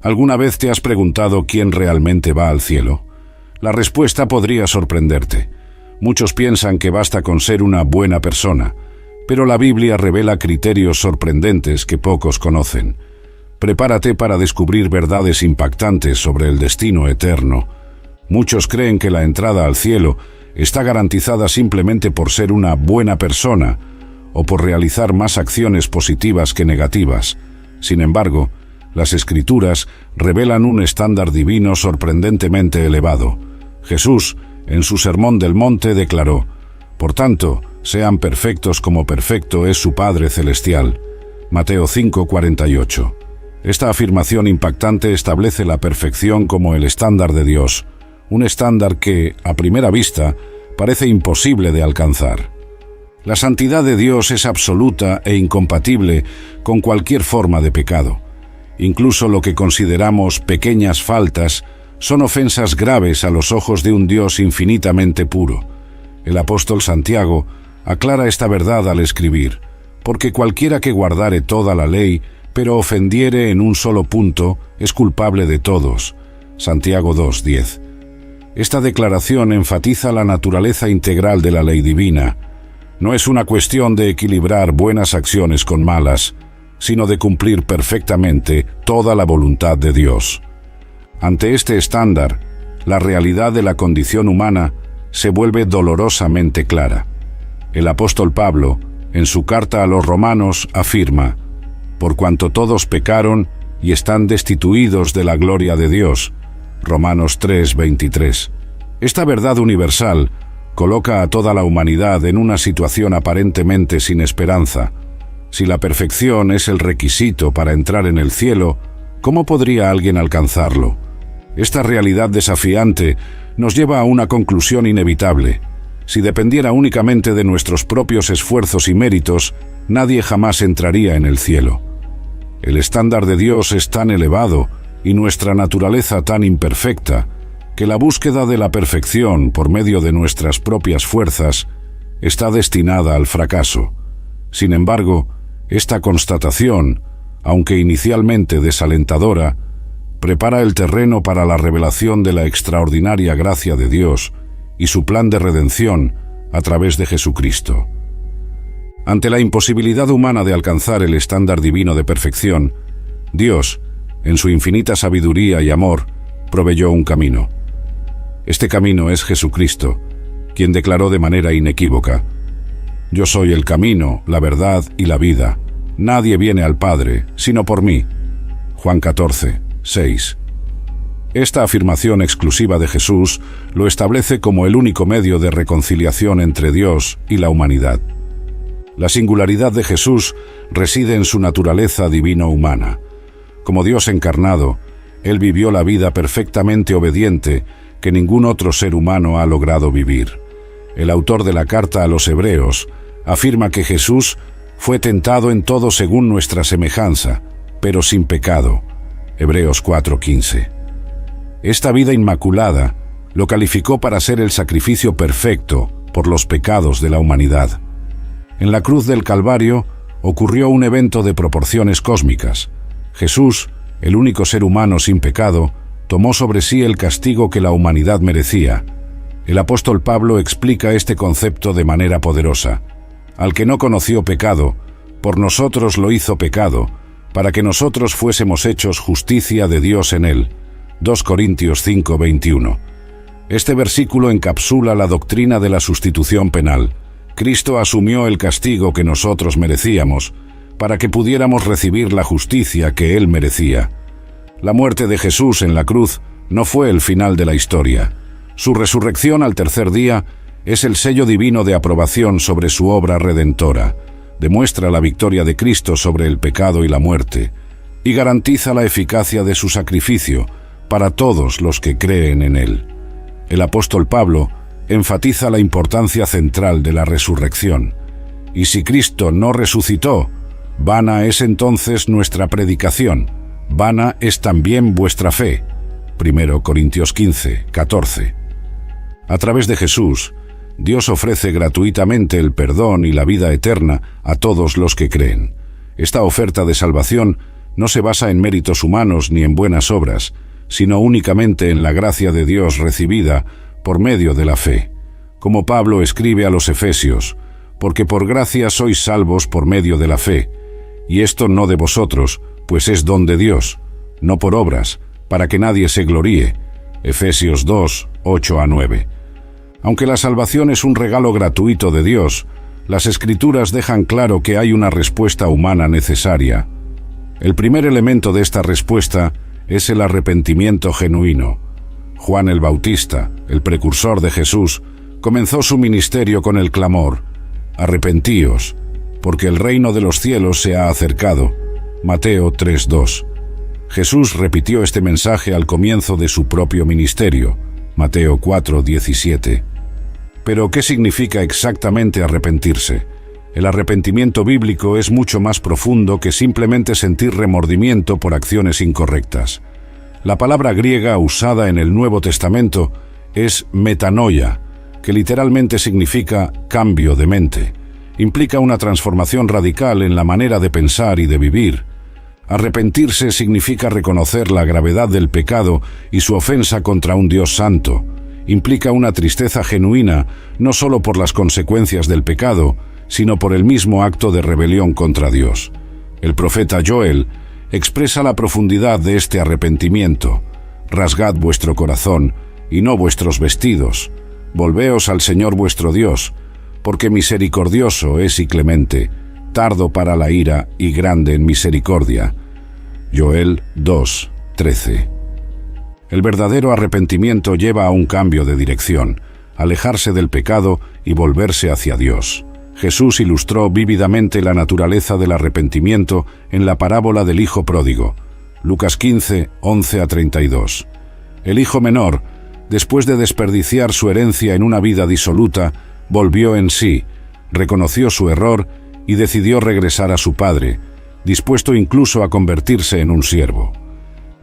¿Alguna vez te has preguntado quién realmente va al cielo? La respuesta podría sorprenderte. Muchos piensan que basta con ser una buena persona, pero la Biblia revela criterios sorprendentes que pocos conocen. Prepárate para descubrir verdades impactantes sobre el destino eterno. Muchos creen que la entrada al cielo está garantizada simplemente por ser una buena persona o por realizar más acciones positivas que negativas. Sin embargo, las Escrituras revelan un estándar divino sorprendentemente elevado. Jesús, en su Sermón del Monte, declaró: «Por tanto, sean perfectos como perfecto es su Padre Celestial». Mateo 5:48. Esta afirmación impactante establece la perfección como el estándar de Dios, un estándar que, a primera vista, parece imposible de alcanzar. La santidad de Dios es absoluta e incompatible con cualquier forma de pecado. Incluso lo que consideramos pequeñas faltas son ofensas graves a los ojos de un Dios infinitamente puro. El apóstol Santiago aclara esta verdad al escribir: «Porque cualquiera que guardare toda la ley, pero ofendiere en un solo punto, es culpable de todos». Santiago 2:10. Esta declaración enfatiza la naturaleza integral de la ley divina. No es una cuestión de equilibrar buenas acciones con malas, sino de cumplir perfectamente toda la voluntad de Dios. Ante este estándar, la realidad de la condición humana se vuelve dolorosamente clara. El apóstol Pablo, en su carta a los Romanos, afirma: «Por cuanto todos pecaron y están destituidos de la gloria de Dios». Romanos 3:23. Esta verdad universal coloca a toda la humanidad en una situación aparentemente sin esperanza. Si la perfección es el requisito para entrar en el cielo, ¿cómo podría alguien alcanzarlo? Esta realidad desafiante nos lleva a una conclusión inevitable. Si dependiera únicamente de nuestros propios esfuerzos y méritos, nadie jamás entraría en el cielo. El estándar de Dios es tan elevado y nuestra naturaleza tan imperfecta que la búsqueda de la perfección por medio de nuestras propias fuerzas está destinada al fracaso. Sin embargo, esta constatación, aunque inicialmente desalentadora, prepara el terreno para la revelación de la extraordinaria gracia de Dios y su plan de redención a través de Jesucristo. Ante la imposibilidad humana de alcanzar el estándar divino de perfección, Dios, en su infinita sabiduría y amor, proveyó un camino. Este camino es Jesucristo, quien declaró de manera inequívoca: «Yo soy el camino, la verdad y la vida. Nadie viene al Padre, sino por mí». Juan 14:6. Esta afirmación exclusiva de Jesús lo establece como el único medio de reconciliación entre Dios y la humanidad. La singularidad de Jesús reside en su naturaleza divino-humana. Como Dios encarnado, Él vivió la vida perfectamente obediente que ningún otro ser humano ha logrado vivir. El autor de la carta a los Hebreos afirma que Jesús fue tentado en todo según nuestra semejanza, pero sin pecado. Hebreos 4:15. Esta vida inmaculada lo calificó para ser el sacrificio perfecto por los pecados de la humanidad. En la cruz del Calvario ocurrió un evento de proporciones cósmicas. Jesús, el único ser humano sin pecado, tomó sobre sí el castigo que la humanidad merecía. El apóstol Pablo explica este concepto de manera poderosa: «Al que no conoció pecado, por nosotros lo hizo pecado, para que nosotros fuésemos hechos justicia de Dios en él». 2 Corintios 5:21. Este versículo encapsula la doctrina de la sustitución penal. Cristo asumió el castigo que nosotros merecíamos, para que pudiéramos recibir la justicia que Él merecía. La muerte de Jesús en la cruz no fue el final de la historia. Su resurrección al tercer día es el sello divino de aprobación sobre su obra redentora. Demuestra la victoria de Cristo sobre el pecado y la muerte, y garantiza la eficacia de su sacrificio para todos los que creen en Él. El apóstol Pablo enfatiza la importancia central de la resurrección. Y si Cristo no resucitó, vana es entonces nuestra predicación, vana es también vuestra fe. 1 Corintios 15:14. A través de Jesús, Dios ofrece gratuitamente el perdón y la vida eterna a todos los que creen. Esta oferta de salvación no se basa en méritos humanos ni en buenas obras, sino únicamente en la gracia de Dios recibida por medio de la fe. Como Pablo escribe a los Efesios, porque por gracia sois salvos por medio de la fe, y esto no de vosotros, pues es don de Dios, no por obras, para que nadie se gloríe. Efesios 2, 8-9. Aunque la salvación es un regalo gratuito de Dios, las Escrituras dejan claro que hay una respuesta humana necesaria. El primer elemento de esta respuesta es el arrepentimiento genuino. Juan el Bautista, el precursor de Jesús, comenzó su ministerio con el clamor: «Arrepentíos, porque el reino de los cielos se ha acercado». Mateo 3:2. Jesús repitió este mensaje al comienzo de su propio ministerio. Mateo 4:17. Pero, ¿qué significa exactamente arrepentirse? El arrepentimiento bíblico es mucho más profundo que simplemente sentir remordimiento por acciones incorrectas. La palabra griega usada en el Nuevo Testamento es metanoia, que literalmente significa cambio de mente. Implica una transformación radical en la manera de pensar y de vivir. Arrepentirse significa reconocer la gravedad del pecado y su ofensa contra un Dios santo. Implica una tristeza genuina, no solo por las consecuencias del pecado, sino por el mismo acto de rebelión contra Dios. El profeta Joel expresa la profundidad de este arrepentimiento. «Rasgad vuestro corazón, y no vuestros vestidos. Volveos al Señor vuestro Dios, porque misericordioso es y clemente, tardo para la ira y grande en misericordia». Joel 2:13. El verdadero arrepentimiento lleva a un cambio de dirección, alejarse del pecado y volverse hacia Dios. Jesús ilustró vívidamente la naturaleza del arrepentimiento en la parábola del Hijo Pródigo, Lucas 15, 11-32. El hijo menor, después de desperdiciar su herencia en una vida disoluta, volvió en sí, reconoció su error y decidió regresar a su padre, dispuesto incluso a convertirse en un siervo.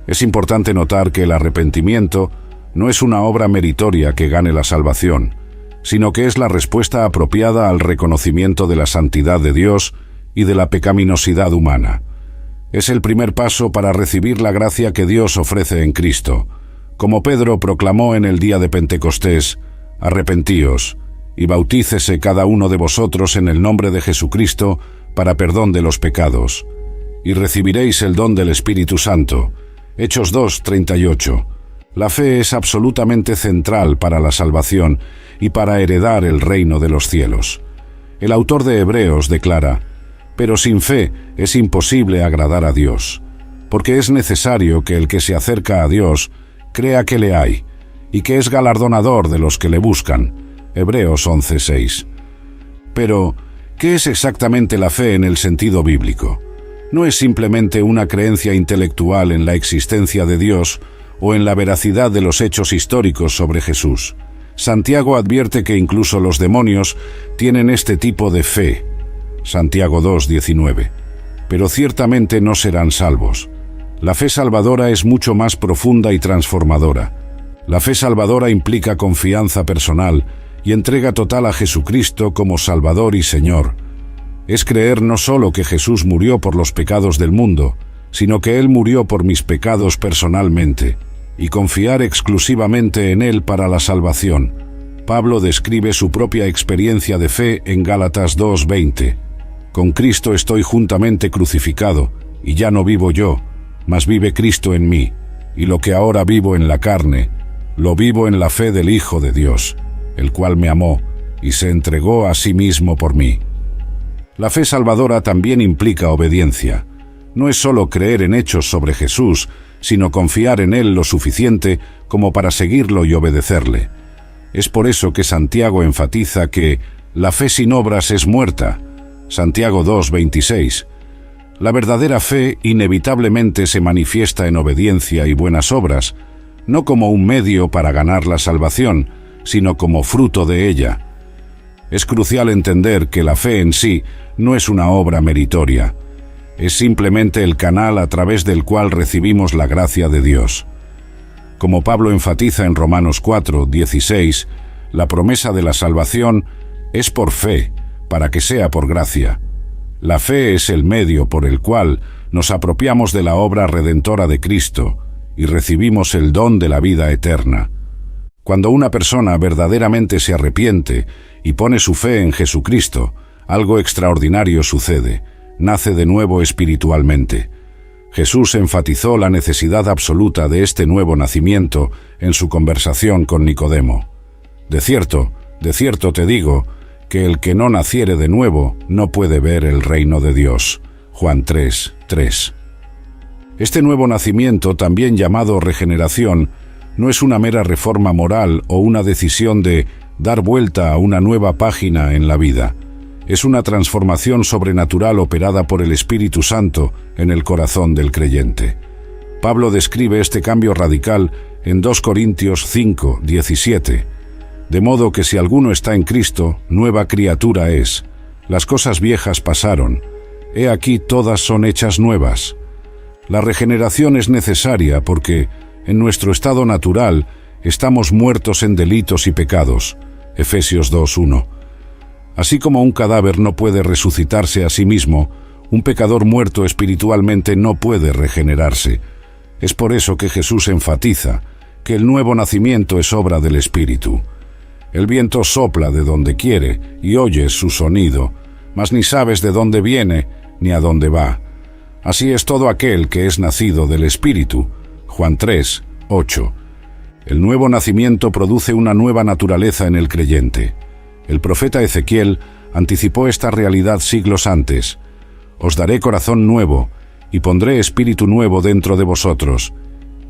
Es importante notar que el arrepentimiento no es una obra meritoria que gane la salvación, sino que es la respuesta apropiada al reconocimiento de la santidad de Dios y de la pecaminosidad humana. Es el primer paso para recibir la gracia que Dios ofrece en Cristo. Como Pedro proclamó en el día de Pentecostés: «Arrepentíos, y bautícese cada uno de vosotros en el nombre de Jesucristo para perdón de los pecados, y recibiréis el don del Espíritu Santo». Hechos 2:38. La fe es absolutamente central para la salvación y para heredar el reino de los cielos. El autor de Hebreos declara: «Pero sin fe es imposible agradar a Dios, porque es necesario que el que se acerca a Dios crea que le hay, y que es galardonador de los que le buscan». Hebreos 11:6. Pero, ¿qué es exactamente la fe en el sentido bíblico? No es simplemente una creencia intelectual en la existencia de Dios o en la veracidad de los hechos históricos sobre Jesús. Santiago advierte que incluso los demonios tienen este tipo de fe. Santiago 2:19. Pero ciertamente no serán salvos. La fe salvadora es mucho más profunda y transformadora. La fe salvadora implica confianza personal y entrega total a Jesucristo como Salvador y Señor. Es creer no solo que Jesús murió por los pecados del mundo, sino que Él murió por mis pecados personalmente, y confiar exclusivamente en Él para la salvación. Pablo describe su propia experiencia de fe en Gálatas 2:20. «Con Cristo estoy juntamente crucificado, y ya no vivo yo, mas vive Cristo en mí, y lo que ahora vivo en la carne, lo vivo en la fe del Hijo de Dios, el cual me amó y se entregó a sí mismo por mí». La fe salvadora también implica obediencia. No es solo creer en hechos sobre Jesús, sino confiar en Él lo suficiente como para seguirlo y obedecerle. Es por eso que Santiago enfatiza que la fe sin obras es muerta. Santiago 2:26. La verdadera fe inevitablemente se manifiesta en obediencia y buenas obras, no como un medio para ganar la salvación, sino como fruto de ella. Es crucial entender que la fe en sí no es una obra meritoria. Es simplemente el canal a través del cual recibimos la gracia de Dios. Como Pablo enfatiza en Romanos 4:16, la promesa de la salvación es por fe, para que sea por gracia. La fe es el medio por el cual nos apropiamos de la obra redentora de Cristo y recibimos el don de la vida eterna. Cuando una persona verdaderamente se arrepiente y pone su fe en Jesucristo, algo extraordinario sucede, nace de nuevo espiritualmente. Jesús enfatizó la necesidad absoluta de este nuevo nacimiento en su conversación con Nicodemo. De cierto te digo, que el que no naciere de nuevo no puede ver el reino de Dios. Juan 3:3. Este nuevo nacimiento, también llamado regeneración, no es una mera reforma moral o una decisión de dar vuelta a una nueva página en la vida. Es una transformación sobrenatural operada por el Espíritu Santo en el corazón del creyente. Pablo describe este cambio radical en 2 Corintios 5:17. De modo que si alguno está en Cristo, nueva criatura es. Las cosas viejas pasaron. He aquí todas son hechas nuevas. La regeneración es necesaria porque, en nuestro estado natural, estamos muertos en delitos y pecados. Efesios 2:1. Así como un cadáver no puede resucitarse a sí mismo, un pecador muerto espiritualmente no puede regenerarse. Es por eso que Jesús enfatiza que el nuevo nacimiento es obra del Espíritu. El viento sopla de donde quiere y oyes su sonido, mas ni sabes de dónde viene ni a dónde va. Así es todo aquel que es nacido del Espíritu. Juan 3:8. El nuevo nacimiento produce una nueva naturaleza en el creyente. El profeta Ezequiel anticipó esta realidad siglos antes. Os daré corazón nuevo, y pondré espíritu nuevo dentro de vosotros,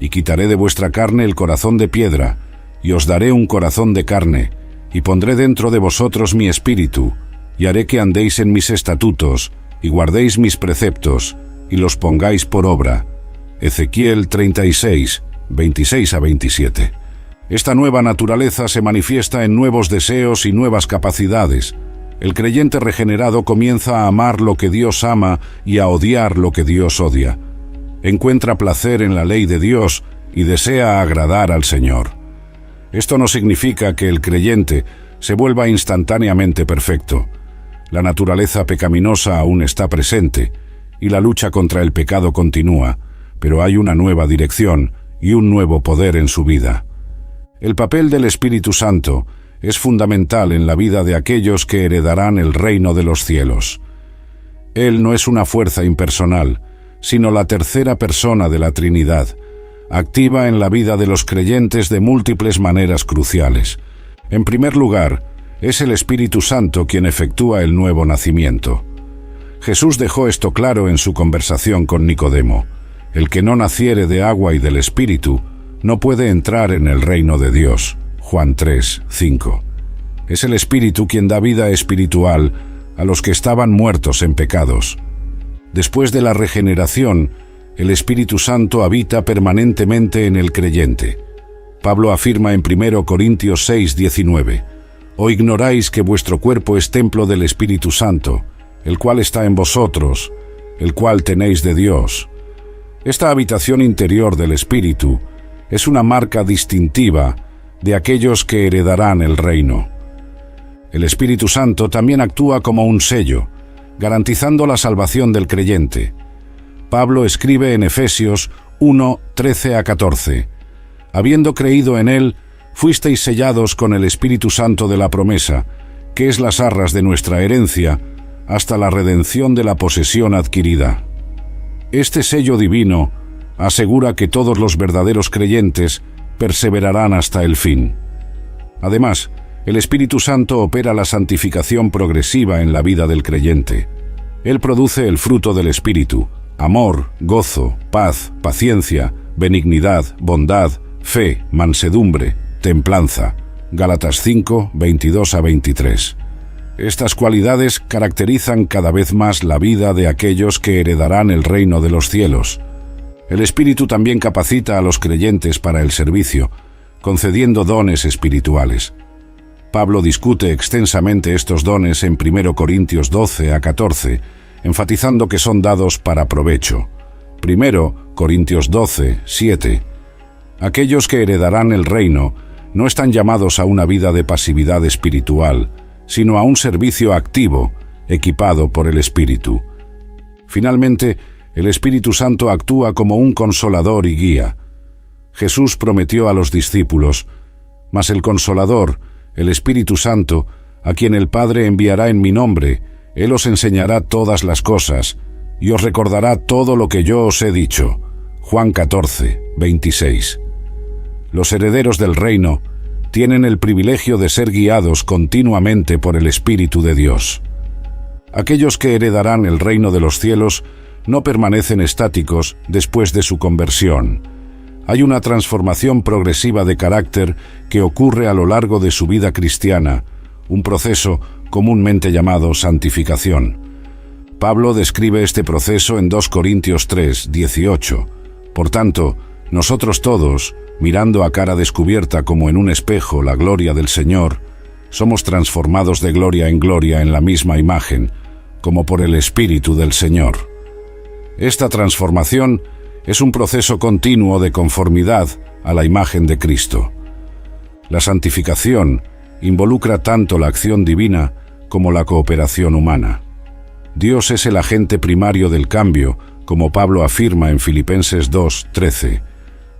y quitaré de vuestra carne el corazón de piedra, y os daré un corazón de carne, y pondré dentro de vosotros mi espíritu, y haré que andéis en mis estatutos, y guardéis mis preceptos, y los pongáis por obra. Ezequiel 36, 26-27. Esta nueva naturaleza se manifiesta en nuevos deseos y nuevas capacidades. El creyente regenerado comienza a amar lo que Dios ama y a odiar lo que Dios odia. Encuentra placer en la ley de Dios y desea agradar al Señor. Esto no significa que el creyente se vuelva instantáneamente perfecto. La naturaleza pecaminosa aún está presente y la lucha contra el pecado continúa, pero hay una nueva dirección y un nuevo poder en su vida. El papel del Espíritu Santo es fundamental en la vida de aquellos que heredarán el reino de los cielos. Él no es una fuerza impersonal, sino la tercera persona de la Trinidad, activa en la vida de los creyentes de múltiples maneras cruciales. En primer lugar, es el Espíritu Santo quien efectúa el nuevo nacimiento. Jesús dejó esto claro en su conversación con Nicodemo. El que no naciere de agua y del Espíritu no puede entrar en el reino de Dios. Juan 3:5. Es el Espíritu quien da vida espiritual a los que estaban muertos en pecados. Después de la regeneración, el Espíritu Santo habita permanentemente en el creyente. Pablo afirma en 1 Corintios 6:19, «¿O ignoráis que vuestro cuerpo es templo del Espíritu Santo, el cual está en vosotros, el cual tenéis de Dios?» Esta habitación interior del Espíritu es una marca distintiva de aquellos que heredarán el reino. El Espíritu Santo también actúa como un sello, garantizando la salvación del creyente. Pablo escribe en Efesios 1:13-14, «Habiendo creído en Él, fuisteis sellados con el Espíritu Santo de la promesa, que es las arras de nuestra herencia, hasta la redención de la posesión adquirida». Este sello divino asegura que todos los verdaderos creyentes perseverarán hasta el fin. Además, el Espíritu Santo opera la santificación progresiva en la vida del creyente. Él produce el fruto del Espíritu: amor, gozo, paz, paciencia, benignidad, bondad, fe, mansedumbre, templanza. Gálatas 5, 22-23. Estas cualidades caracterizan cada vez más la vida de aquellos que heredarán el reino de los cielos. El Espíritu también capacita a los creyentes para el servicio, concediendo dones espirituales. Pablo discute extensamente estos dones en 1 Corintios 12-14, enfatizando que son dados para provecho. 1 Corintios 12:7. Aquellos que heredarán el reino no están llamados a una vida de pasividad espiritual, sino a un servicio activo equipado por el Espíritu. Finalmente, el Espíritu Santo actúa como un consolador y guía. Jesús prometió a los discípulos: «Mas el Consolador, el Espíritu Santo, a quien el Padre enviará en mi nombre, Él os enseñará todas las cosas, y os recordará todo lo que yo os he dicho». Juan 14, 26. Los herederos del reino tienen el privilegio de ser guiados continuamente por el Espíritu de Dios. Aquellos que heredarán el reino de los cielos no permanecen estáticos después de su conversión. Hay una transformación progresiva de carácter que ocurre a lo largo de su vida cristiana, un proceso comúnmente llamado santificación. Pablo describe este proceso en 2 Corintios 3, 18. Por tanto, nosotros todos, mirando a cara descubierta como en un espejo la gloria del Señor, somos transformados de gloria en la misma imagen, como por el Espíritu del Señor. Esta transformación es un proceso continuo de conformidad a la imagen de Cristo. La santificación involucra tanto la acción divina como la cooperación humana. Dios es el agente primario del cambio, como Pablo afirma en Filipenses 2, 13,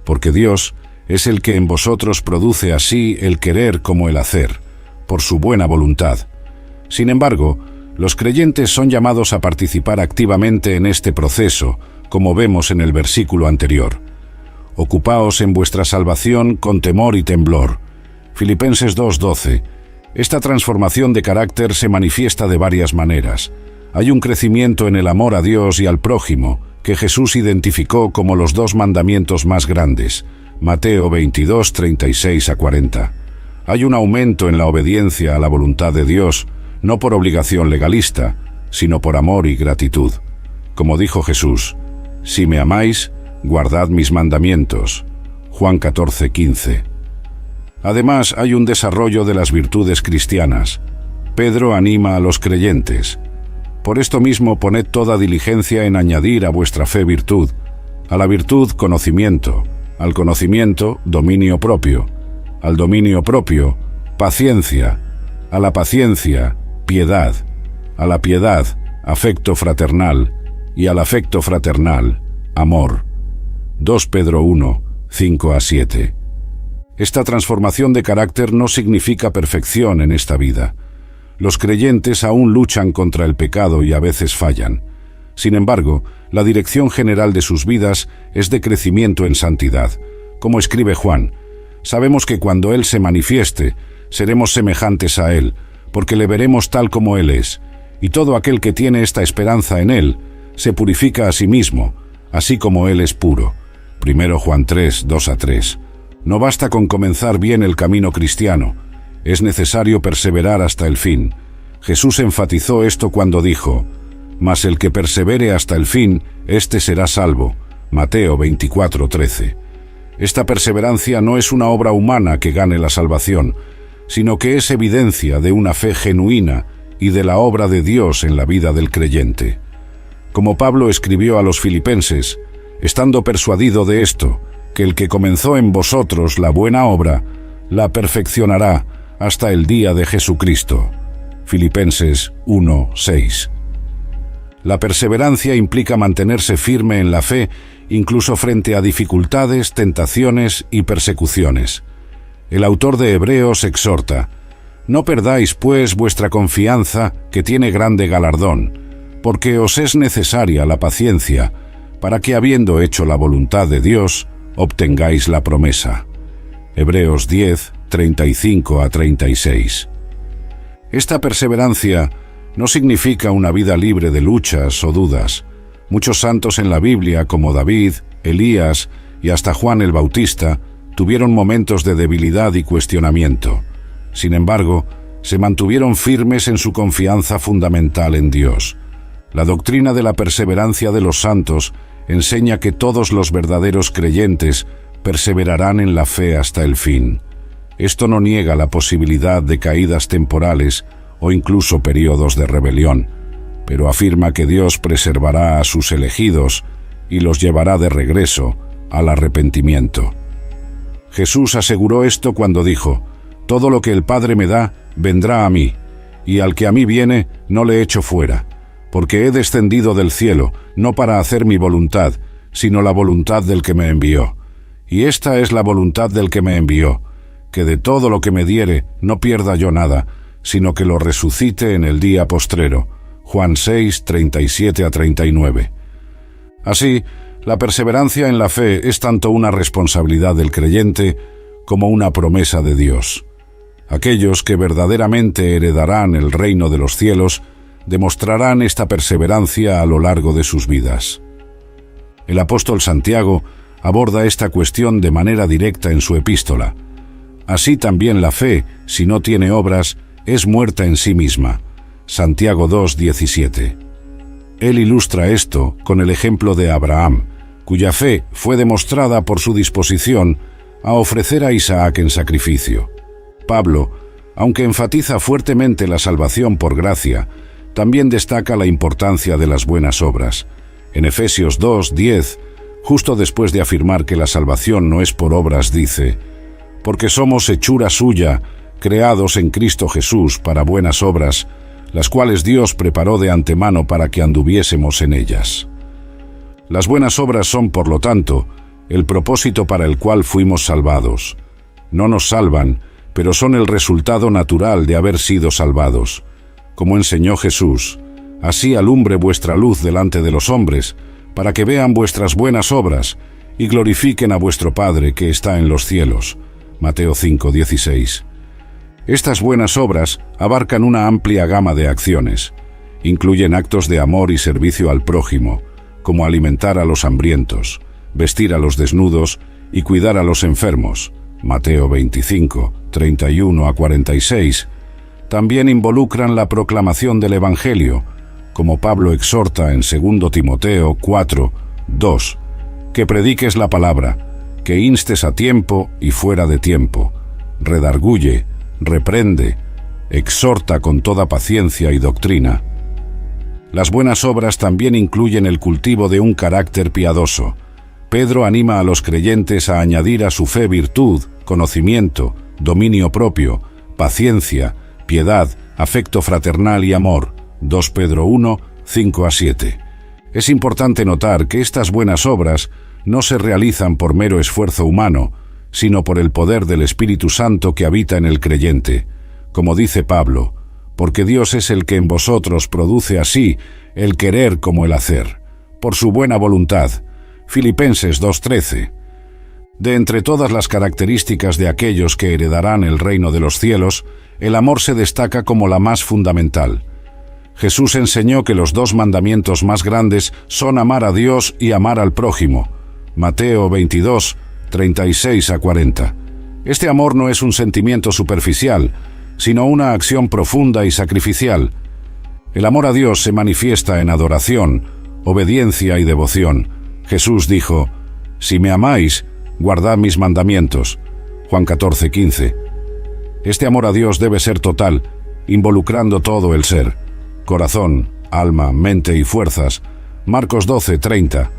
porque Dios es el que en vosotros produce así el querer como el hacer, por su buena voluntad. Sin embargo, los creyentes son llamados a participar activamente en este proceso, como vemos en el versículo anterior. Ocupaos en vuestra salvación con temor y temblor. Filipenses 2:12. Esta transformación de carácter se manifiesta de varias maneras. Hay un crecimiento en el amor a Dios y al prójimo, que Jesús identificó como los 2 mandamientos más grandes. Mateo 22, 36 a 40. Hay un aumento en la obediencia a la voluntad de Dios, no por obligación legalista, sino por amor y gratitud. Como dijo Jesús: «Si me amáis, guardad mis mandamientos». Juan 14, 15. Además, hay un desarrollo de las virtudes cristianas. Pedro anima a los creyentes: «Por esto mismo poned toda diligencia en añadir a vuestra fe virtud, a la virtud conocimiento, al conocimiento dominio propio, al dominio propio paciencia, a la paciencia piedad, a la piedad afecto fraternal y al afecto fraternal amor». 2 Pedro 1, 5 a 7. Esta transformación de carácter no significa perfección en esta vida. Los creyentes aún luchan contra el pecado y a veces fallan. Sin embargo, la dirección general de sus vidas es de crecimiento en santidad. Como escribe Juan: «Sabemos que cuando Él se manifieste, seremos semejantes a Él, porque le veremos tal como Él es. Y todo aquel que tiene esta esperanza en Él, se purifica a sí mismo, así como Él es puro». 1 Juan 3, 2 a 3. No basta con comenzar bien el camino cristiano, es necesario perseverar hasta el fin. Jesús enfatizó esto cuando dijo: «Mas el que persevere hasta el fin, éste será salvo». Mateo 24, 13. Esta perseverancia no es una obra humana que gane la salvación, sino que es evidencia de una fe genuina y de la obra de Dios en la vida del creyente. Como Pablo escribió a los filipenses: «Estando persuadido de esto, que el que comenzó en vosotros la buena obra, la perfeccionará hasta el día de Jesucristo». Filipenses 1, 6. La perseverancia implica mantenerse firme en la fe, incluso frente a dificultades, tentaciones y persecuciones. El autor de Hebreos exhorta: «No perdáis, pues, vuestra confianza, que tiene grande galardón, porque os es necesaria la paciencia, para que, habiendo hecho la voluntad de Dios, obtengáis la promesa». Hebreos 10, 35 a 36. Esta perseverancia no significa una vida libre de luchas o dudas. Muchos santos en la Biblia, como David, Elías y hasta Juan el Bautista, tuvieron momentos de debilidad y cuestionamiento. Sin embargo, se mantuvieron firmes en su confianza fundamental en Dios. La doctrina de la perseverancia de los santos enseña que todos los verdaderos creyentes perseverarán en la fe hasta el fin. Esto no niega la posibilidad de caídas temporales o incluso periodos de rebelión, pero afirma que Dios preservará a sus elegidos y los llevará de regreso al arrepentimiento. Jesús aseguró esto cuando dijo: «Todo lo que el Padre me da, vendrá a mí, y al que a mí viene no le echo fuera, porque he descendido del cielo, no para hacer mi voluntad, sino la voluntad del que me envió. Y esta es la voluntad del que me envió, que de todo lo que me diere no pierda yo nada, sino que lo resucite en el día postrero. Juan 6, 37-39. Así, la perseverancia en la fe es tanto una responsabilidad del creyente como una promesa de Dios. Aquellos que verdaderamente heredarán el reino de los cielos demostrarán esta perseverancia a lo largo de sus vidas. El apóstol Santiago aborda esta cuestión de manera directa en su epístola. Así también la fe, si no tiene obras, es muerta en sí misma. Santiago 2:17. Él ilustra esto con el ejemplo de Abraham, cuya fe fue demostrada por su disposición a ofrecer a Isaac en sacrificio. Pablo, aunque enfatiza fuertemente la salvación por gracia, también destaca la importancia de las buenas obras. En Efesios 2:10, justo después de afirmar que la salvación no es por obras, dice: «Porque somos hechura suya, creados en Cristo Jesús para buenas obras, las cuales Dios preparó de antemano para que anduviésemos en ellas». Las buenas obras son, por lo tanto, el propósito para el cual fuimos salvados. No nos salvan, pero son el resultado natural de haber sido salvados. Como enseñó Jesús: «Así alumbre vuestra luz delante de los hombres, para que vean vuestras buenas obras y glorifiquen a vuestro Padre que está en los cielos». Mateo 5:16. Estas buenas obras abarcan una amplia gama de acciones. Incluyen actos de amor y servicio al prójimo, como alimentar a los hambrientos, vestir a los desnudos y cuidar a los enfermos. Mateo 25, 31-46. También involucran la proclamación del Evangelio, como Pablo exhorta en 2 Timoteo 4, 2, que prediques la palabra, que instes a tiempo y fuera de tiempo, redarguye, reprende, exhorta con toda paciencia y doctrina. Las buenas obras también incluyen el cultivo de un carácter piadoso. Pedro anima a los creyentes a añadir a su fe virtud, conocimiento, dominio propio, paciencia, piedad, afecto fraternal y amor. 2 Pedro 1, 5-7. Es importante notar que estas buenas obras no se realizan por mero esfuerzo humano, sino por el poder del Espíritu Santo que habita en el creyente. Como dice Pablo: «Porque Dios es el que en vosotros produce así el querer como el hacer, por su buena voluntad». Filipenses 2:13. De entre todas las características de aquellos que heredarán el reino de los cielos, el amor se destaca como la más fundamental. Jesús enseñó que los 2 mandamientos más grandes son amar a Dios y amar al prójimo. Mateo 22, 36-40. Este amor no es un sentimiento superficial, sino una acción profunda y sacrificial. El amor a Dios se manifiesta en adoración, obediencia y devoción. Jesús dijo: «Si me amáis, guardad mis mandamientos». Juan 14:15. Este amor a Dios debe ser total, involucrando todo el ser: corazón, alma, mente y fuerzas. Marcos 12:30.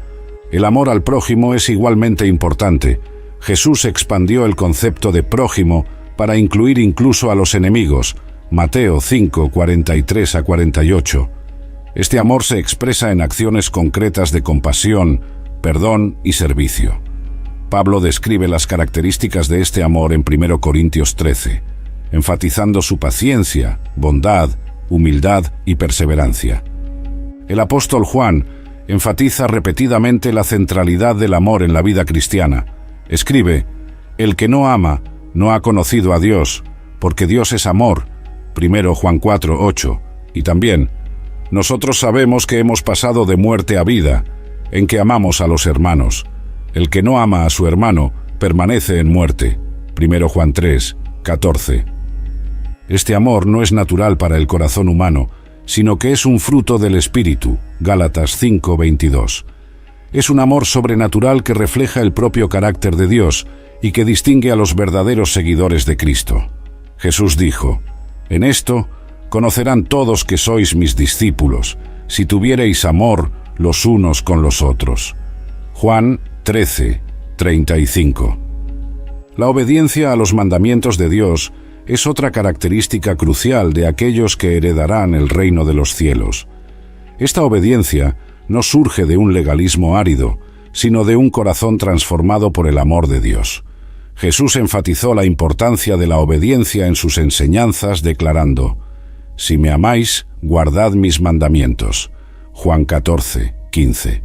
El amor al prójimo es igualmente importante. Jesús expandió el concepto de prójimo para incluir incluso a los enemigos. Mateo 5:43-48. Este amor se expresa en acciones concretas de compasión, perdón y servicio. Pablo describe las características de este amor en 1 Corintios 13, enfatizando su paciencia, bondad, humildad y perseverancia. El apóstol Juan enfatiza repetidamente la centralidad del amor en la vida cristiana. Escribe: «El que no ama no ha conocido a Dios, porque Dios es amor». 1 Juan 4:8. Y también: «Nosotros sabemos que hemos pasado de muerte a vida, en que amamos a los hermanos. El que no ama a su hermano permanece en muerte». 1 Juan 3:14. Este amor no es natural para el corazón humano, sino que es un fruto del Espíritu. Gálatas 5:22. Es un amor sobrenatural que refleja el propio carácter de Dios y que distingue a los verdaderos seguidores de Cristo. Jesús dijo: «En esto conocerán todos que sois mis discípulos, si tuviereis amor los unos con los otros». Juan 13:35. La obediencia a los mandamientos de Dios es otra característica crucial de aquellos que heredarán el reino de los cielos. Esta obediencia no surge de un legalismo árido, sino de un corazón transformado por el amor de Dios. Jesús enfatizó la importancia de la obediencia en sus enseñanzas, declarando: «Si me amáis, guardad mis mandamientos». Juan 14, 15.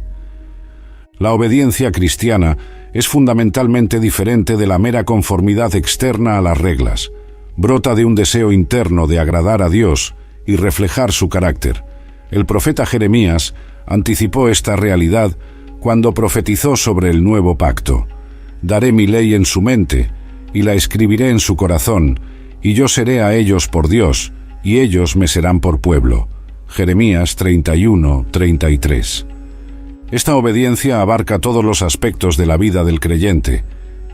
La obediencia cristiana es fundamentalmente diferente de la mera conformidad externa a las reglas. Brota de un deseo interno de agradar a Dios y reflejar su carácter. El profeta Jeremías anticipó esta realidad cuando profetizó sobre el nuevo pacto. «Daré mi ley en su mente, y la escribiré en su corazón, y yo seré a ellos por Dios, y ellos me serán por pueblo». Jeremías 31, 33. Esta obediencia abarca todos los aspectos de la vida del creyente.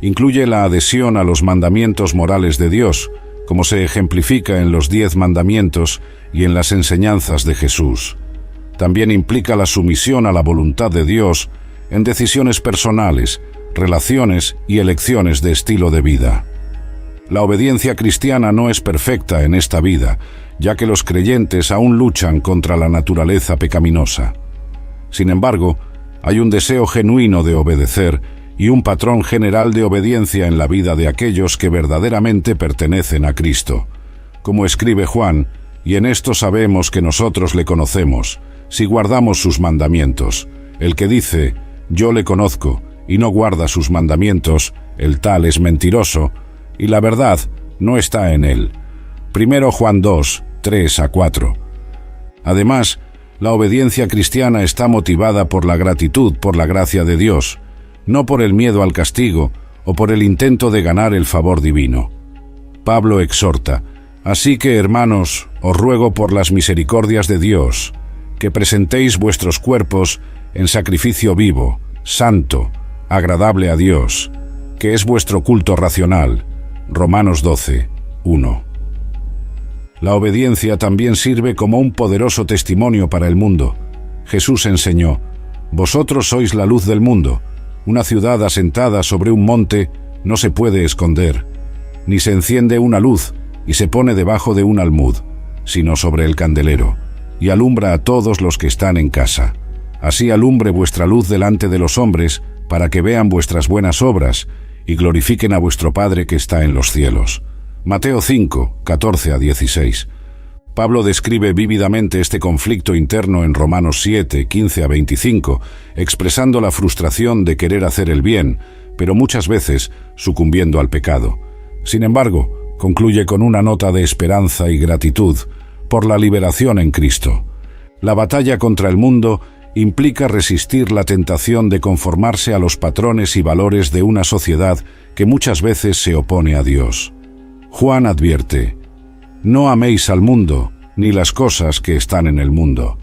Incluye la adhesión a los mandamientos morales de Dios, como se ejemplifica en los 10 mandamientos y en las enseñanzas de Jesús. También implica la sumisión a la voluntad de Dios en decisiones personales, relaciones y elecciones de estilo de vida. La obediencia cristiana no es perfecta en esta vida, ya que los creyentes aún luchan contra la naturaleza pecaminosa. Sin embargo, hay un deseo genuino de obedecer y un patrón general de obediencia en la vida de aquellos que verdaderamente pertenecen a Cristo. Como escribe Juan, y en esto sabemos que nosotros le conocemos, si guardamos sus mandamientos. El que dice, yo le conozco, y no guarda sus mandamientos, el tal es mentiroso, y la verdad no está en él. 1 Juan 2, 3 a 4. Además, la obediencia cristiana está motivada por la gratitud por la gracia de Dios, no por el miedo al castigo o por el intento de ganar el favor divino. Pablo exhorta: «Así que, hermanos, os ruego por las misericordias de Dios, que presentéis vuestros cuerpos en sacrificio vivo, santo, agradable a Dios, que es vuestro culto racional». Romanos 12, 1. La obediencia también sirve como un poderoso testimonio para el mundo. Jesús enseñó: «Vosotros sois la luz del mundo. Una ciudad asentada sobre un monte no se puede esconder, ni se enciende una luz y se pone debajo de un almud, sino sobre el candelero, y alumbra a todos los que están en casa. Así alumbre vuestra luz delante de los hombres, para que vean vuestras buenas obras y glorifiquen a vuestro Padre que está en los cielos». Mateo 5, 14 a 16. Pablo describe vívidamente este conflicto interno en Romanos 7, 15 a 25, expresando la frustración de querer hacer el bien, pero muchas veces sucumbiendo al pecado. Sin embargo, concluye con una nota de esperanza y gratitud por la liberación en Cristo. La batalla contra el mundo implica resistir la tentación de conformarse a los patrones y valores de una sociedad que muchas veces se opone a Dios. Juan advierte: «No améis al mundo, ni las cosas que están en el mundo.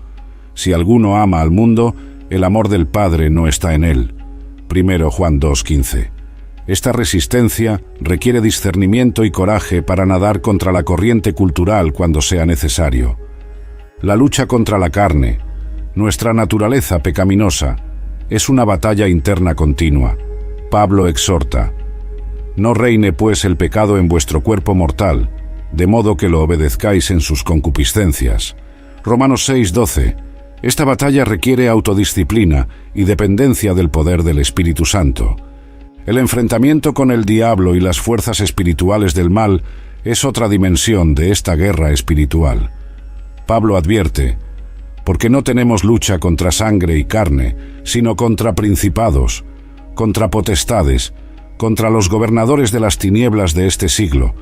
Si alguno ama al mundo, el amor del Padre no está en él». 1 Juan 2:15. Esta resistencia requiere discernimiento y coraje para nadar contra la corriente cultural cuando sea necesario. La lucha contra la carne, nuestra naturaleza pecaminosa, es una batalla interna continua. Pablo exhorta: «No reine pues el pecado en vuestro cuerpo mortal, de modo que lo obedezcáis en sus concupiscencias». Romanos 6:12. Esta batalla requiere autodisciplina y dependencia del poder del Espíritu Santo. El enfrentamiento con el diablo y las fuerzas espirituales del mal es otra dimensión de esta guerra espiritual. Pablo advierte: «Porque no tenemos lucha contra sangre y carne, sino contra principados, contra potestades, contra los gobernadores de las tinieblas de este siglo,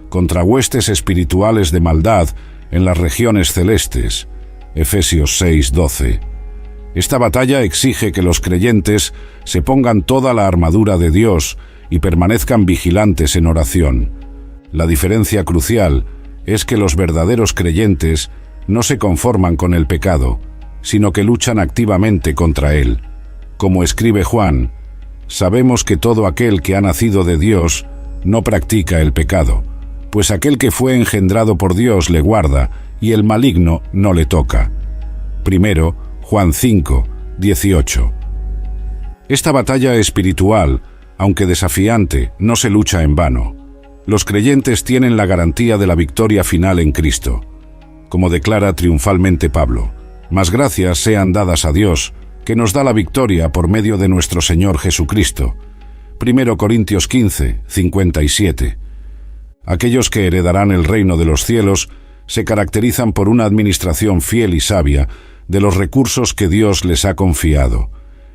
contra huestes espirituales de maldad en las regiones celestes». Efesios 6:12. Esta batalla exige que los creyentes se pongan toda la armadura de Dios y permanezcan vigilantes en oración. La diferencia crucial es que los verdaderos creyentes no se conforman con el pecado, sino que luchan activamente contra él. Como escribe Juan: «Sabemos que todo aquel que ha nacido de Dios no practica el pecado, pues aquel que fue engendrado por Dios le guarda, y el maligno no le toca». 1 Juan 5, 18. Esta batalla espiritual, aunque desafiante, no se lucha en vano. Los creyentes tienen la garantía de la victoria final en Cristo. Como declara triunfalmente Pablo, «Mas gracias sean dadas a Dios, que nos da la victoria por medio de nuestro Señor Jesucristo». 1 Corintios 15, 57. Aquellos que heredarán el reino de los cielos se caracterizan por una administración fiel y sabia de los recursos que Dios les ha confiado.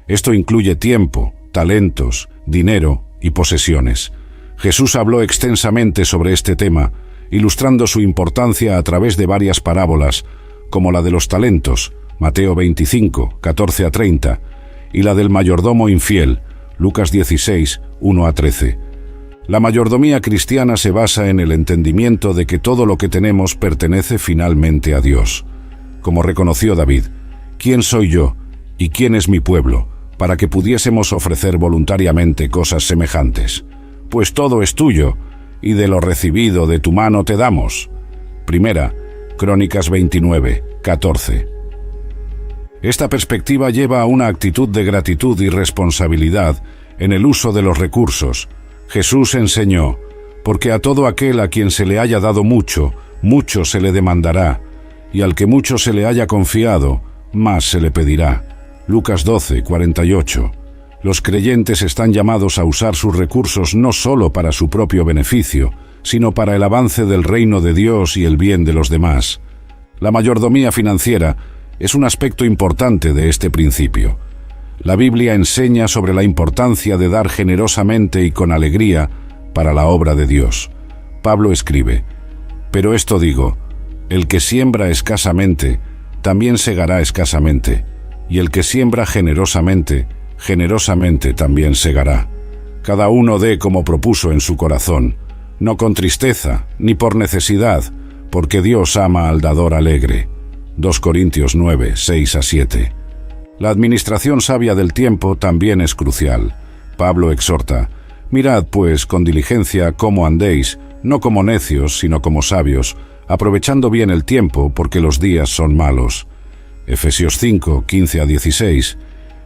Esto incluye tiempo, talentos, dinero y posesiones. Jesús habló extensamente sobre este tema, ilustrando su importancia a través de varias parábolas, como la de los talentos, Mateo 25, 14 a 30, y la del mayordomo infiel, Lucas 16, 1 a 13. La mayordomía cristiana se basa en el entendimiento de que todo lo que tenemos pertenece finalmente a Dios. Como reconoció David, «¿Quién soy yo y quién es mi pueblo para que pudiésemos ofrecer voluntariamente cosas semejantes? Pues todo es tuyo, y de lo recibido de tu mano te damos». Primera Crónicas 29, 14. Esta perspectiva lleva a una actitud de gratitud y responsabilidad en el uso de los recursos. Jesús enseñó, «Porque a todo aquel a quien se le haya dado mucho, mucho se le demandará, y al que mucho se le haya confiado, más se le pedirá». Lucas 12, 48. Los creyentes están llamados a usar sus recursos no solo para su propio beneficio, sino para el avance del reino de Dios y el bien de los demás. La mayordomía financiera es un aspecto importante de este principio. La Biblia enseña sobre la importancia de dar generosamente y con alegría para la obra de Dios. Pablo escribe, «Pero esto digo, el que siembra escasamente, también segará escasamente, y el que siembra generosamente, generosamente también segará. Cada uno dé como propuso en su corazón, no con tristeza, ni por necesidad, porque Dios ama al dador alegre». 2 Corintios 9, 6 a 7. La administración sabia del tiempo también es crucial. Pablo exhorta, «Mirad, pues, con diligencia cómo andéis, no como necios, sino como sabios, aprovechando bien el tiempo, porque los días son malos». Efesios 5, 15 a 16.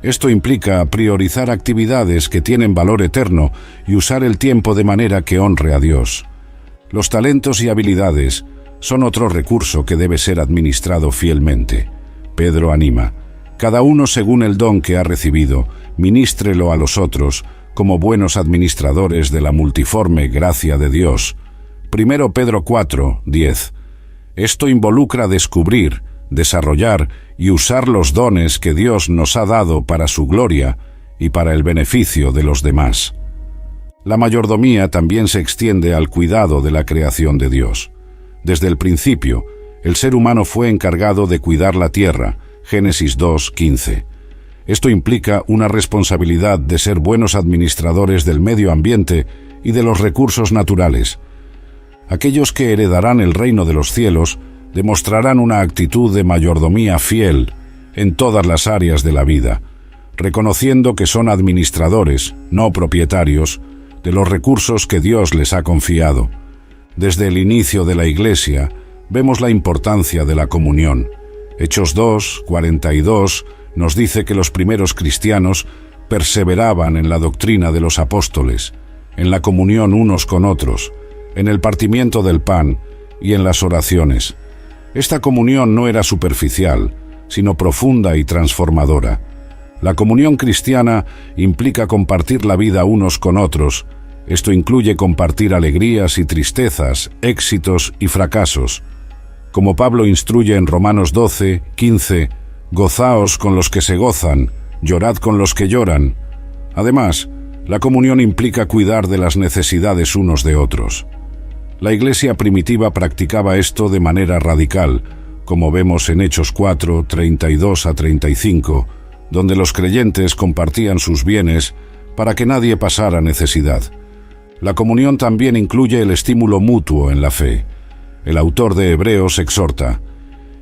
Esto implica priorizar actividades que tienen valor eterno y usar el tiempo de manera que honre a Dios. Los talentos y habilidades son otro recurso que debe ser administrado fielmente. Pedro anima, «Cada uno según el don que ha recibido, ministrelo a los otros como buenos administradores de la multiforme gracia de Dios». 1 Pedro 4, 10. Esto involucra descubrir, desarrollar y usar los dones que Dios nos ha dado para su gloria y para el beneficio de los demás. La mayordomía también se extiende al cuidado de la creación de Dios. Desde el principio, el ser humano fue encargado de cuidar la tierra, Génesis 2, 15. Esto implica una responsabilidad de ser buenos administradores del medio ambiente y de los recursos naturales. Aquellos que heredarán el reino de los cielos demostrarán una actitud de mayordomía fiel en todas las áreas de la vida, reconociendo que son administradores, no propietarios, de los recursos que Dios les ha confiado. Desde el inicio de la Iglesia, vemos la importancia de la comunión. Hechos 2, 42 nos dice que los primeros cristianos perseveraban en la doctrina de los apóstoles, en la comunión unos con otros, en el partimiento del pan y en las oraciones. Esta comunión no era superficial, sino profunda y transformadora. La comunión cristiana implica compartir la vida unos con otros. Esto incluye compartir alegrías y tristezas, éxitos y fracasos. Como Pablo instruye en Romanos 12, 15, «Gozaos con los que se gozan, llorad con los que lloran». Además, la comunión implica cuidar de las necesidades unos de otros. La Iglesia primitiva practicaba esto de manera radical, como vemos en Hechos 4, 32 a 35, donde los creyentes compartían sus bienes para que nadie pasara necesidad. La comunión también incluye el estímulo mutuo en la fe. El autor de Hebreos exhorta,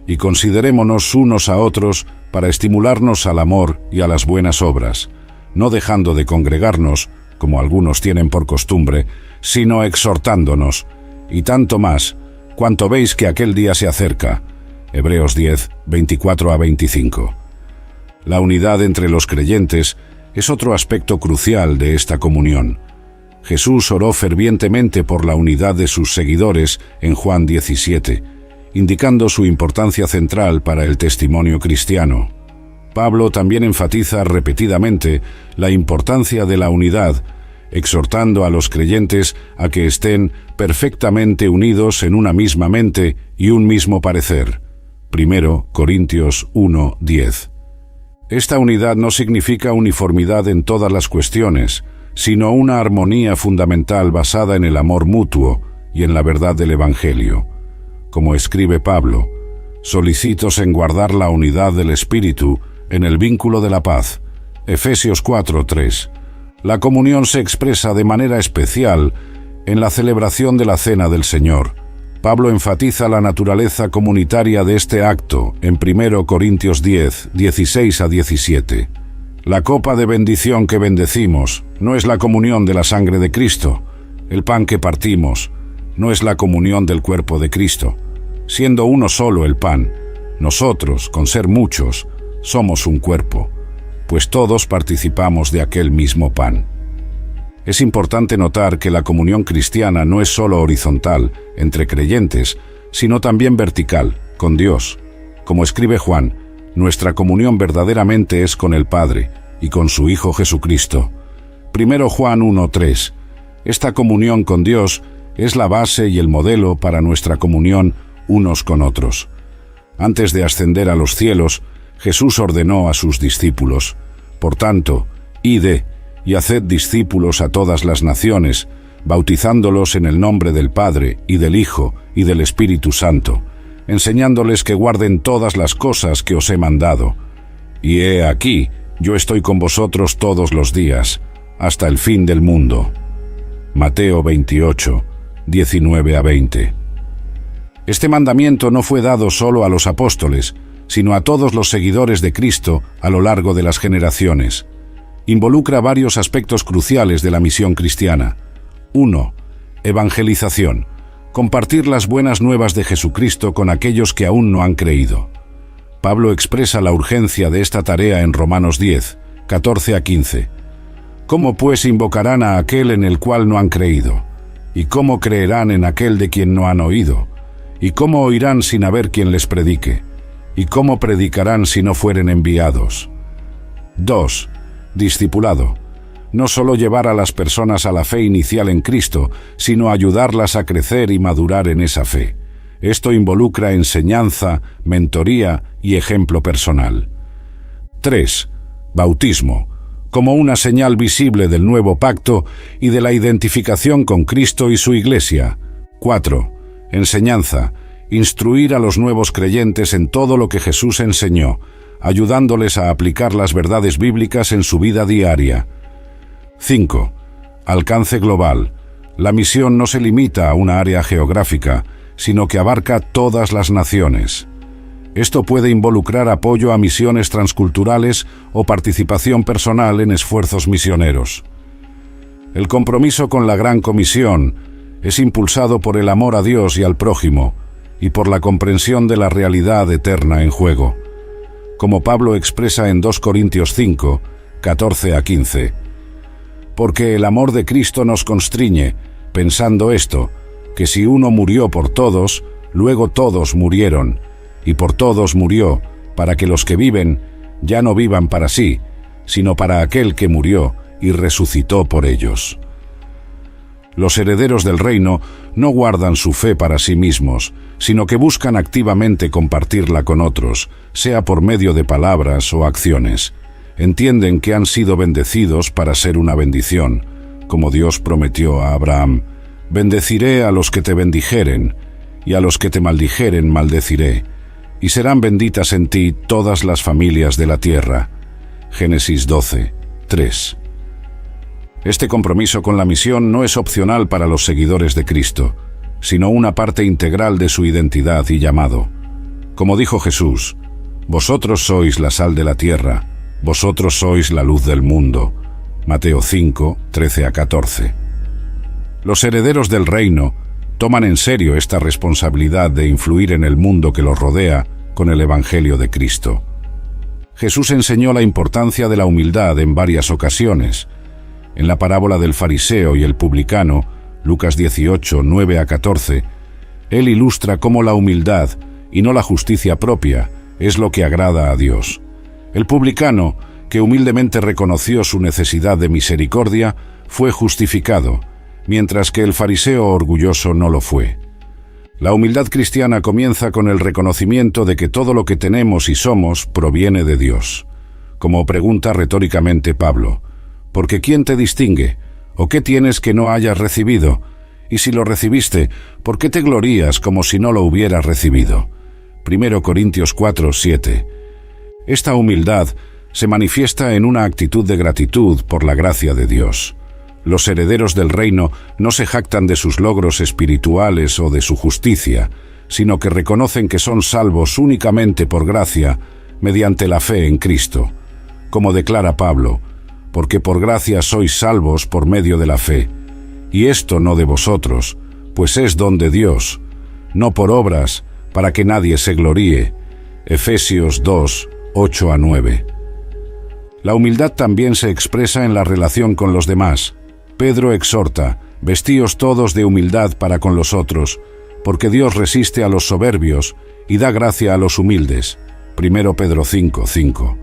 «Y considerémonos unos a otros para estimularnos al amor y a las buenas obras, no dejando de congregarnos, como algunos tienen por costumbre, sino exhortándonos, y tanto más, cuanto veis que aquel día se acerca». Hebreos 10, 24 a 25. La unidad entre los creyentes es otro aspecto crucial de esta comunión. Jesús oró fervientemente por la unidad de sus seguidores en Juan 17, indicando su importancia central para el testimonio cristiano. Pablo también enfatiza repetidamente la importancia de la unidad, exhortando a los creyentes a que estén perfectamente unidos en una misma mente y un mismo parecer. 1 Corintios 1:10. Esta unidad no significa uniformidad en todas las cuestiones, sino una armonía fundamental basada en el amor mutuo y en la verdad del Evangelio. Como escribe Pablo, solícitos en guardar la unidad del Espíritu en el vínculo de la paz. Efesios 4:3. La comunión se expresa de manera especial en la celebración de la Cena del Señor. Pablo enfatiza la naturaleza comunitaria de este acto en 1 Corintios 10, 16-17. La copa de bendición que bendecimos no es la comunión de la sangre de Cristo. El pan que partimos no es la comunión del cuerpo de Cristo. Siendo uno solo el pan, nosotros, con ser muchos, somos un cuerpo, pues todos participamos de aquel mismo pan. Es importante notar que la comunión cristiana no es solo horizontal, entre creyentes, sino también vertical, con Dios. Como escribe Juan, nuestra comunión verdaderamente es con el Padre y con su Hijo Jesucristo. 1 Juan 1:3. Esta comunión con Dios es la base y el modelo para nuestra comunión unos con otros. Antes de ascender a los cielos, Jesús ordenó a sus discípulos: por tanto, id y haced discípulos a todas las naciones, bautizándolos en el nombre del Padre, y del Hijo, y del Espíritu Santo, enseñándoles que guarden todas las cosas que os he mandado. Y he aquí, yo estoy con vosotros todos los días, hasta el fin del mundo. Mateo 28, 19-20. Este mandamiento no fue dado solo a los apóstoles, sino a todos los seguidores de Cristo a lo largo de las generaciones. Involucra varios aspectos cruciales de la misión cristiana. 1. Evangelización. Compartir las buenas nuevas de Jesucristo con aquellos que aún no han creído. Pablo expresa la urgencia de esta tarea en Romanos 10, 14-15. ¿Cómo pues invocarán a aquel en el cual no han creído? ¿Y cómo creerán en aquel de quien no han oído? ¿Y cómo oirán sin haber quien les predique? ¿Y cómo predicarán si no fueren enviados? 2. Discipulado. No solo llevar a las personas a la fe inicial en Cristo, sino ayudarlas a crecer y madurar en esa fe. Esto involucra enseñanza, mentoría y ejemplo personal. 3. Bautismo. Como una señal visible del nuevo pacto y de la identificación con Cristo y su Iglesia. 4. Enseñanza. Instruir a los nuevos creyentes en todo lo que Jesús enseñó, ayudándoles a aplicar las verdades bíblicas en su vida diaria. 5. Alcance global. La misión no se limita a una área geográfica, sino que abarca todas las naciones. Esto puede involucrar apoyo a misiones transculturales o participación personal en esfuerzos misioneros. El compromiso con la Gran Comisión es impulsado por el amor a Dios y al prójimo, y por la comprensión de la realidad eterna en juego. Como Pablo expresa en 2 Corintios 5, 14-15. Porque el amor de Cristo nos constriñe, pensando esto, que si uno murió por todos, luego todos murieron, y por todos murió, para que los que viven ya no vivan para sí, sino para aquel que murió y resucitó por ellos. Los herederos del reino no guardan su fe para sí mismos, sino que buscan activamente compartirla con otros, sea por medio de palabras o acciones. Entienden que han sido bendecidos para ser una bendición, como Dios prometió a Abraham: bendeciré a los que te bendijeren, y a los que te maldijeren maldeciré, y serán benditas en ti todas las familias de la tierra. Génesis 12, 3. Este compromiso con la misión no es opcional para los seguidores de Cristo, sino una parte integral de su identidad y llamado. Como dijo Jesús: vosotros sois la sal de la tierra, vosotros sois la luz del mundo. Mateo 5, 13-14. Los herederos del reino toman en serio esta responsabilidad de influir en el mundo que los rodea con el Evangelio de Cristo. Jesús enseñó la importancia de la humildad en varias ocasiones, En la parábola del fariseo y el publicano, Lucas 18, 9 a 14, él ilustra cómo la humildad, y no la justicia propia, es lo que agrada a Dios. El publicano, que humildemente reconoció su necesidad de misericordia, fue justificado, mientras que el fariseo orgulloso no lo fue. La humildad cristiana comienza con el reconocimiento de que todo lo que tenemos y somos proviene de Dios. Como pregunta retóricamente Pablo, «Porque ¿quién te distingue? ¿O qué tienes que no hayas recibido? Y si lo recibiste, ¿por qué te glorías como si no lo hubieras recibido?» 1 Corintios 4, 7. Esta humildad se manifiesta en una actitud de gratitud por la gracia de Dios. Los herederos del reino no se jactan de sus logros espirituales o de su justicia, sino que reconocen que son salvos únicamente por gracia, mediante la fe en Cristo. Como declara Pablo, «Porque por gracia sois salvos por medio de la fe. Y esto no de vosotros, pues es don de Dios, no por obras, para que nadie se gloríe». Efesios 2, 8 a 9. La humildad también se expresa en la relación con los demás. Pedro exhorta, «Vestíos todos de humildad para con los otros, porque Dios resiste a los soberbios y da gracia a los humildes». 1 Pedro 5, 5.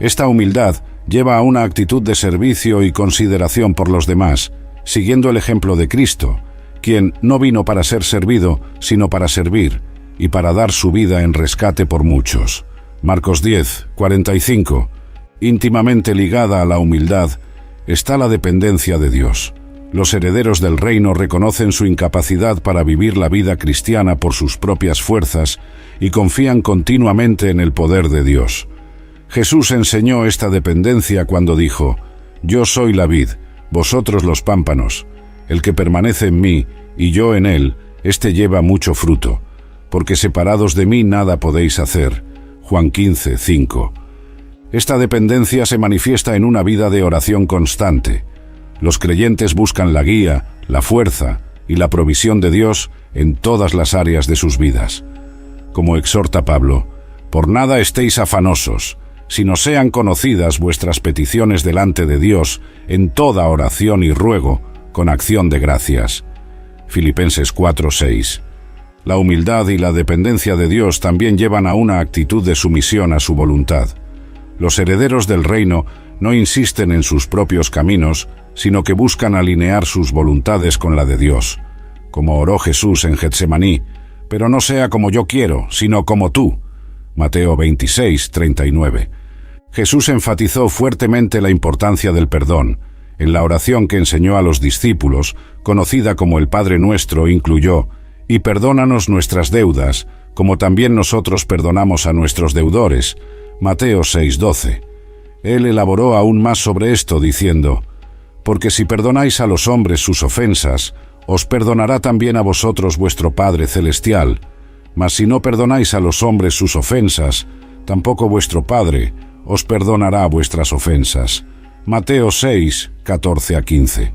Esta humildad lleva a una actitud de servicio y consideración por los demás, siguiendo el ejemplo de Cristo, quien no vino para ser servido, sino para servir, y para dar su vida en rescate por muchos. Marcos 10, 45. Íntimamente ligada a la humildad está la dependencia de Dios. Los herederos del reino reconocen su incapacidad para vivir la vida cristiana por sus propias fuerzas y confían continuamente en el poder de Dios. Jesús enseñó esta dependencia cuando dijo, «Yo soy la vid, vosotros los pámpanos. El que permanece en mí y yo en él, éste lleva mucho fruto, porque separados de mí nada podéis hacer». Juan 15, 5. Esta dependencia se manifiesta en una vida de oración constante. Los creyentes buscan la guía, la fuerza y la provisión de Dios en todas las áreas de sus vidas. Como exhorta Pablo, «Por nada estéis afanosos, sino sean conocidas vuestras peticiones delante de Dios en toda oración y ruego, con acción de gracias». Filipenses 4, 6. La humildad y la dependencia de Dios también llevan a una actitud de sumisión a su voluntad. Los herederos del reino no insisten en sus propios caminos, sino que buscan alinear sus voluntades con la de Dios. Como oró Jesús en Getsemaní, «Pero no sea como yo quiero, sino como tú». Mateo 26, 39. Jesús enfatizó fuertemente la importancia del perdón. En la oración que enseñó a los discípulos, conocida como el Padre Nuestro, incluyó, «Y perdónanos nuestras deudas, como también nosotros perdonamos a nuestros deudores». Mateo 6:12. Él elaboró aún más sobre esto, diciendo, «Porque si perdonáis a los hombres sus ofensas, os perdonará también a vosotros vuestro Padre Celestial. Mas si no perdonáis a los hombres sus ofensas, tampoco vuestro Padre os perdonará vuestras ofensas». Mateo 6, 14 a 15.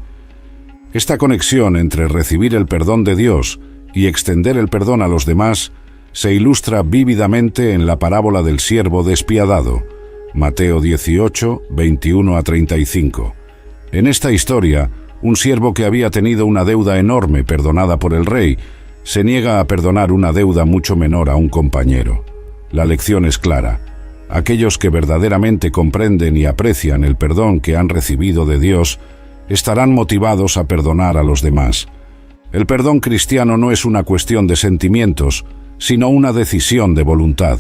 Esta conexión entre recibir el perdón de Dios y extender el perdón a los demás se ilustra vívidamente en la parábola del siervo despiadado, Mateo 18, 21 a 35. En esta historia, un siervo que había tenido una deuda enorme perdonada por el rey, se niega a perdonar una deuda mucho menor a un compañero. La lección es clara. Aquellos que verdaderamente comprenden y aprecian el perdón que han recibido de Dios, estarán motivados a perdonar a los demás. El perdón cristiano no es una cuestión de sentimientos, sino una decisión de voluntad.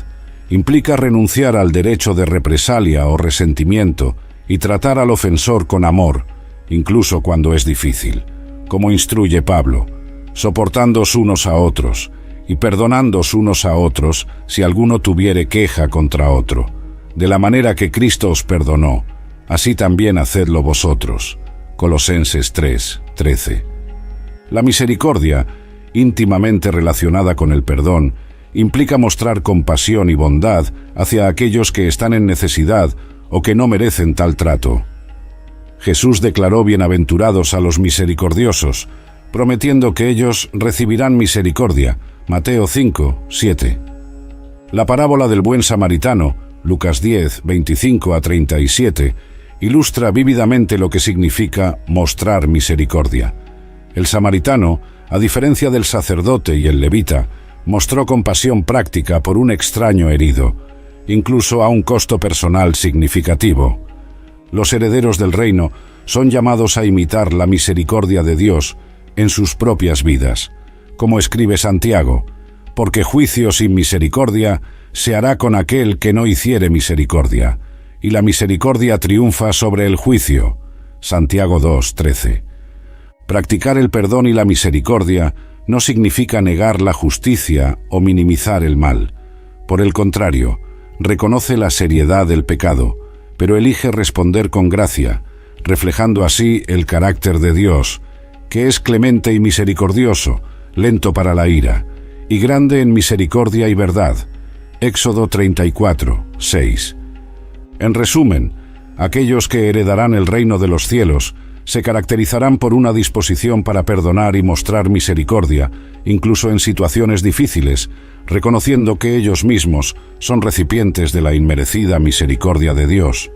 Implica renunciar al derecho de represalia o resentimiento y tratar al ofensor con amor, incluso cuando es difícil. Como instruye Pablo, soportándoos unos a otros y perdonándoos unos a otros si alguno tuviere queja contra otro. De la manera que Cristo os perdonó, así también hacedlo vosotros. Colosenses 3, 13. La misericordia, íntimamente relacionada con el perdón, implica mostrar compasión y bondad hacia aquellos que están en necesidad o que no merecen tal trato. Jesús declaró bienaventurados a los misericordiosos, prometiendo que ellos recibirán misericordia. Mateo 5, 7. La parábola del buen samaritano, Lucas 10, 25 a 37, ilustra vívidamente lo que significa mostrar misericordia. El samaritano, a diferencia del sacerdote y el levita, mostró compasión práctica por un extraño herido, incluso a un costo personal significativo. Los herederos del reino son llamados a imitar la misericordia de Dios en sus propias vidas, como escribe Santiago, porque juicio sin misericordia se hará con aquel que no hiciere misericordia, y la misericordia triunfa sobre el juicio. Santiago 2:13. Practicar el perdón y la misericordia no significa negar la justicia o minimizar el mal. Por el contrario, reconoce la seriedad del pecado, pero elige responder con gracia, reflejando así el carácter de Dios, que es clemente y misericordioso, lento para la ira, y grande en misericordia y verdad. Éxodo 34:6. En resumen, aquellos que heredarán el reino de los cielos se caracterizarán por una disposición para perdonar y mostrar misericordia, incluso en situaciones difíciles, reconociendo que ellos mismos son recipientes de la inmerecida misericordia de Dios.